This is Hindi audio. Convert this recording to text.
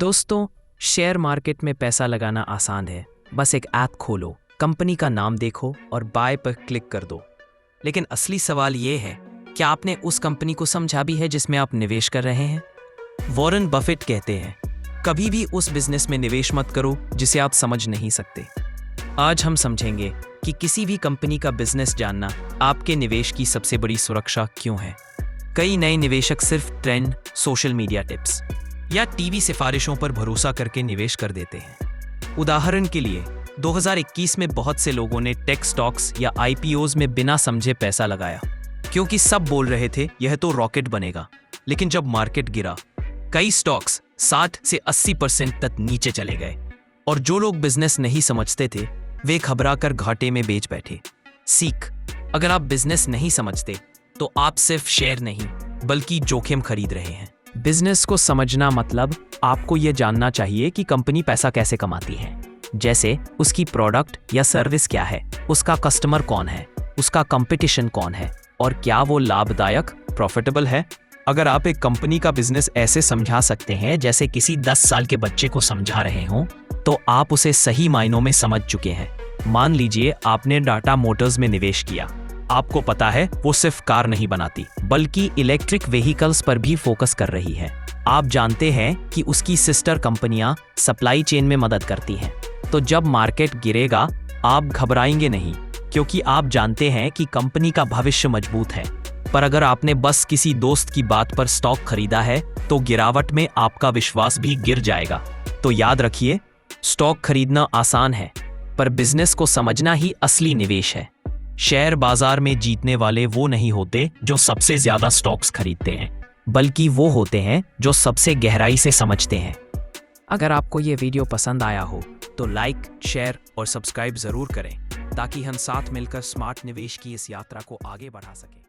दोस्तों, शेयर मार्केट में पैसा लगाना आसान है। बस एक ऐप खोलो, कंपनी का नाम देखो और बाय पर क्लिक कर दो। लेकिन असली सवाल ये है, क्या आपने उस कंपनी को समझा भी है जिसमें आप निवेश कर रहे हैं? वॉरेन बफेट कहते हैं, कभी भी उस बिजनेस में निवेश मत करो जिसे आप समझ नहीं सकते। आज हम समझेंगे कि किसी भी कंपनी का बिजनेस जानना आपके निवेश की सबसे बड़ी सुरक्षा क्यों है। कई नए निवेशक सिर्फ ट्रेंड, सोशल मीडिया टिप्स या टीवी सिफारिशों पर भरोसा करके निवेश कर देते हैं। उदाहरण के लिए 2021 में बहुत से लोगों ने टेक स्टॉक्स या आईपीओज में बिना समझे पैसा लगाया, क्योंकि सब बोल रहे थे यह तो रॉकेट बनेगा। लेकिन जब मार्केट गिरा, कई स्टॉक्स 60 से 80% तक नीचे चले गए और जो लोग बिजनेस नहीं समझते थे वे घबरा कर घाटे में बेच बैठे। सीख, अगर आप बिजनेस नहीं समझते तो आप सिर्फ शेयर नहीं बल्कि जोखिम खरीद रहे हैं। बिजनेस को समझना मतलब आपको यह जानना चाहिए कि कंपनी पैसा कैसे कमाती है, जैसे उसकी प्रोडक्ट या सर्विस क्या है, उसका कस्टमर कौन है, उसका कंपटीशन कौन है और क्या वो लाभदायक, प्रॉफिटेबल है। अगर आप एक कंपनी का बिजनेस ऐसे समझा सकते हैं जैसे किसी 10 साल के बच्चे को समझा रहे हों, तो आप उसे सही मायनों में समझ चुके हैं। मान लीजिए आपने टाटा मोटर्स में निवेश किया। आपको पता है वो सिर्फ कार नहीं बनाती बल्कि इलेक्ट्रिक व्हीकल्स पर भी फोकस कर रही है। आप जानते हैं कि उसकी सिस्टर कंपनियां सप्लाई चेन में मदद करती हैं। तो जब मार्केट गिरेगा आप घबराएंगे नहीं, क्योंकि आप जानते हैं कि कंपनी का भविष्य मजबूत है। पर अगर आपने बस किसी दोस्त की बात पर स्टॉक खरीदा है तो गिरावट में आपका विश्वास भी गिर जाएगा। तो याद रखिए, स्टॉक खरीदना आसान है पर बिजनेस को समझना ही असली निवेश है। शेयर बाजार में जीतने वाले वो नहीं होते जो सबसे ज्यादा स्टॉक्स खरीदते हैं, बल्कि वो होते हैं जो सबसे गहराई से समझते हैं। अगर आपको ये वीडियो पसंद आया हो तो लाइक, शेयर और सब्सक्राइब जरूर करें, ताकि हम साथ मिलकर स्मार्ट निवेश की इस यात्रा को आगे बढ़ा सकें।